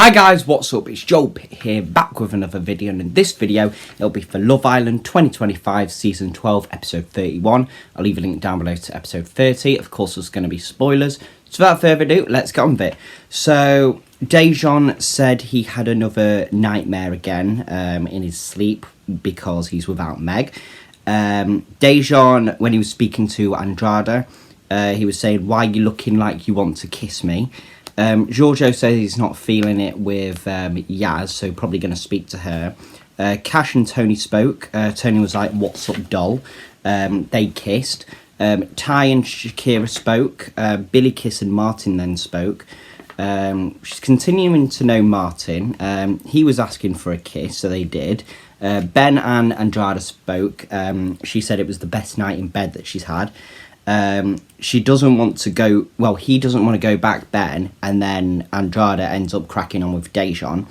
Hi guys, what's up? It's Joel Pitt here, back with another video, and in this video, it'll be for Love Island 2025 Season 12, Episode 31. I'll leave a link down below to Episode 30. Of course, there's going to be spoilers. So without further ado, let's get on with it. So, Daejeon said he had another nightmare again in his sleep because he's without Meg. Daejeon, when he was speaking to Andrade, he was saying, "Why are you looking like you want to kiss me?" Giorgio says he's not feeling it with Yaz, so probably going to speak to her. Cash and Tony spoke. Tony was like, "What's up, doll?" They kissed. Ty and Shakira spoke. Billy Kiss and Martin then spoke. She's continuing to know Martin. He was asking for a kiss, so they did. Ben and Andrade spoke. She said it was the best night in bed that she's had. She doesn't want to go, well, he doesn't want to go back Ben, and then Andrade ends up cracking on with Daejeon,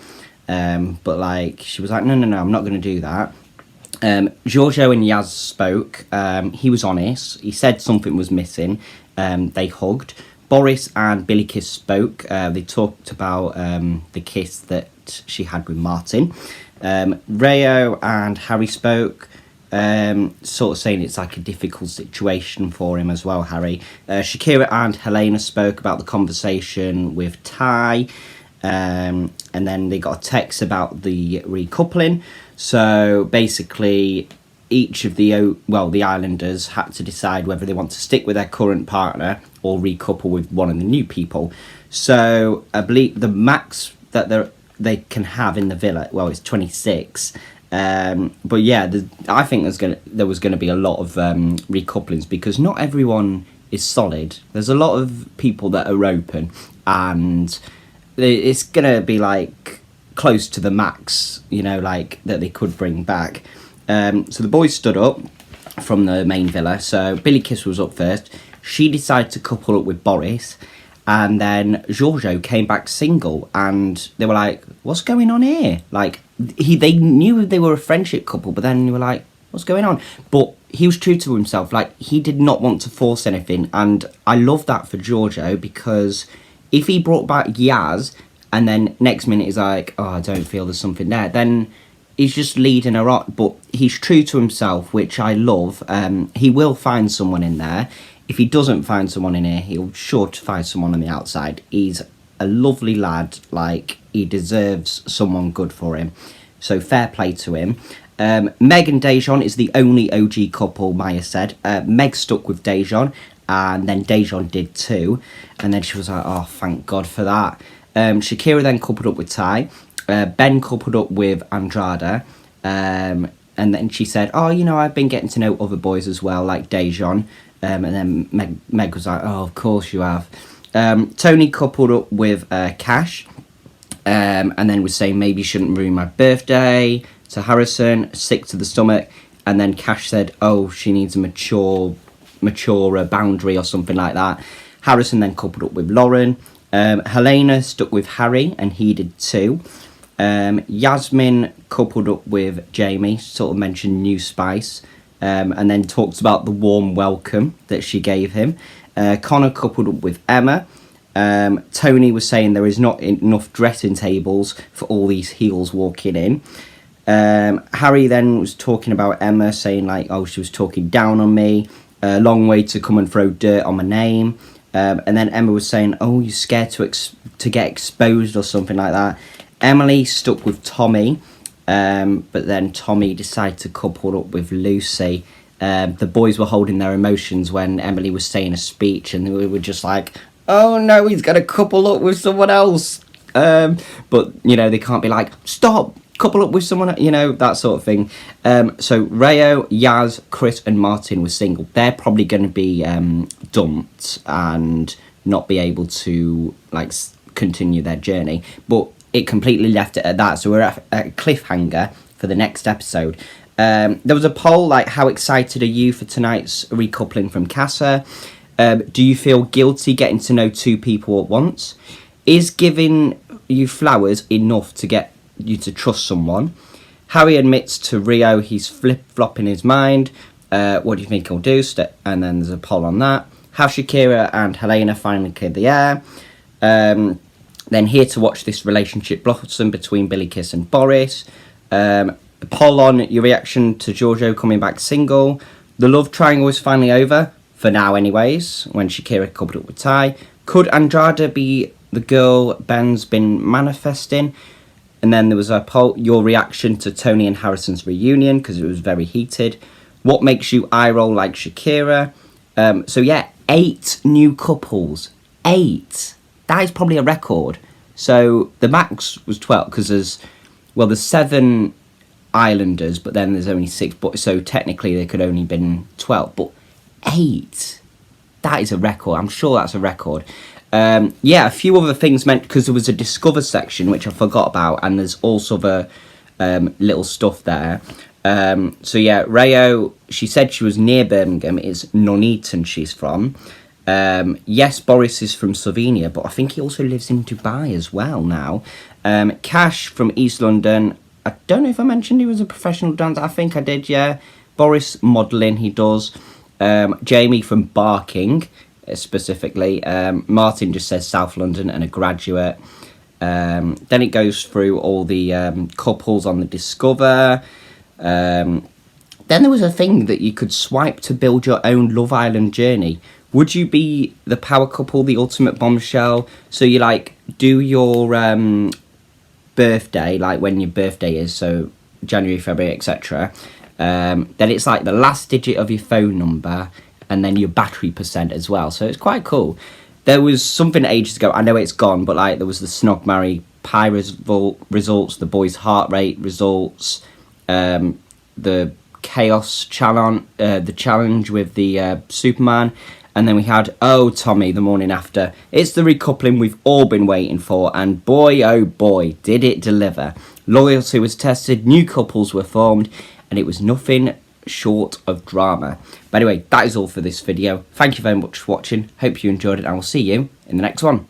but like, she was like, no, I'm not going to do that. Giorgio and Yaz spoke. He was honest, he said something was missing. They hugged. Boris and Billy Kiss spoke. They talked about the kiss that she had with Martin. Rayo and Harry spoke. Sort of saying it's like a difficult situation for him as well, Harry. Shakira and Helena spoke about the conversation with Ty, and then they got a text about the recoupling. So basically, each of the islanders had to decide whether they want to stick with their current partner or recouple with one of the new people. So I believe the max that they can have in the villa, well, it's 26. But yeah, I think there was gonna be a lot of recouplings because not everyone is solid. There's a lot of people that are open, and it's gonna be like close to the max, you know, like that they could bring back. So the boys stood up from the main villa. So Billy Kiss was up first. She decided to couple up with Boris. And then Giorgio came back single, and they were like, "What's going on here?" Like, they knew they were a friendship couple, but then they were like, "What's going on?" But he was true to himself. Like, he did not want to force anything, and I love that for Giorgio, because if he brought back Yaz, and then next minute he's like, "Oh, I don't feel there's something there," then he's just leading her on. But he's true to himself, which I love. He will find someone in there. If he doesn't find someone in here, he'll sure to find someone on the outside. He's a lovely lad. Like, he deserves someone good for him. So fair play to him. Meg and Daejeon is the only OG couple, Maya said. Meg stuck with Daejeon, and then Daejeon did too. And then she was like, "Oh, thank God for that." Shakira then coupled up with Ty. Ben coupled up with Andrade. And then she said, "Oh, you know, I've been getting to know other boys as well, like Daejeon." And then Meg was like, "Oh, of course you have." Tony coupled up with Cash, and then was saying maybe you shouldn't ruin my birthday to Harrison, sick to the stomach. And then Cash said, "Oh, she needs a mature boundary," or something like that. Harrison then coupled up with Lauren. Helena stuck with Harry, and he did too. Yasmin coupled up with Jamie, sort of mentioned new spice. And then talked about the warm welcome that she gave him. Connor coupled up with Emma. Tony was saying there is not enough dressing tables for all these heels walking in. Harry then was talking about Emma, saying like, "Oh, she was talking down on me. A long way to come and throw dirt on my name." And then Emma was saying, "Oh, you're scared to get exposed," or something like that. Emily stuck with Tommy. But then Tommy decided to couple up with Lucy. The boys were holding their emotions when Emily was saying a speech, and we were just like, "Oh no, he's going to couple up with someone else." But, you know, they can't be like, "Stop, couple up with someone," you know, that sort of thing. So Rayo, Yaz, Chris and Martin were single. They're probably going to be dumped and not be able to, like, continue their journey. But it completely left it at that, so we're at a cliffhanger for the next episode. There was a poll, like, how excited are you for tonight's recoupling from Casa? Do you feel guilty getting to know two people at once? Is giving you flowers enough to get you to trust someone? Harry admits to Rio he's flip-flopping his mind. What do you think he'll do? And then there's a poll on that. Have Shakira and Helena finally cleared the air? Then here to watch this relationship blossom between Billy Kiss and Boris. Poll on your reaction to Giorgio coming back single. The love triangle is finally over, for now anyways, when Shakira coupled up with Ty. Could Andrade be the girl Ben's been manifesting? And then there was a poll, your reaction to Tony and Harrison's reunion, because it was very heated. What makes you eye roll like Shakira? So yeah, 8 new couples. 8. That is probably a record. So the max was 12, because there's 7 islanders, but then there's only 6, but so technically there could only been 12, but 8, that is a record. I'm sure that's a record. Yeah, a few other things meant, because there was a Discover section which I forgot about, and there's also other little stuff there. So yeah, Rayo, she said she was near Birmingham. It's Nuneaton she's from. Yes, Boris is from Slovenia, but I think he also lives in Dubai as well now. Cash from East London. I don't know if I mentioned he was a professional dancer. I think I did, yeah. Boris, modelling, he does. Jamie from Barking, specifically. Martin just says South London and a graduate. Then it goes through all the couples on the Discover. Then there was a thing that you could swipe to build your own Love Island journey. Would you be the power couple, the ultimate bombshell? So you do your birthday, like when your birthday is, so January, February, etc. Then it's like the last digit of your phone number, and then your battery percent as well. So it's quite cool. There was something ages ago, I know it's gone, but there was the Snog Marry Pie results, the boys' heart rate results, the Chaos challenge, the challenge with the Superman. And then we had, oh, Tommy, the morning after. It's the recoupling we've all been waiting for. And boy, oh boy, did it deliver. Loyalty was tested, new couples were formed, and it was nothing short of drama. But anyway, that is all for this video. Thank you very much for watching. Hope you enjoyed it, and I will see you in the next one.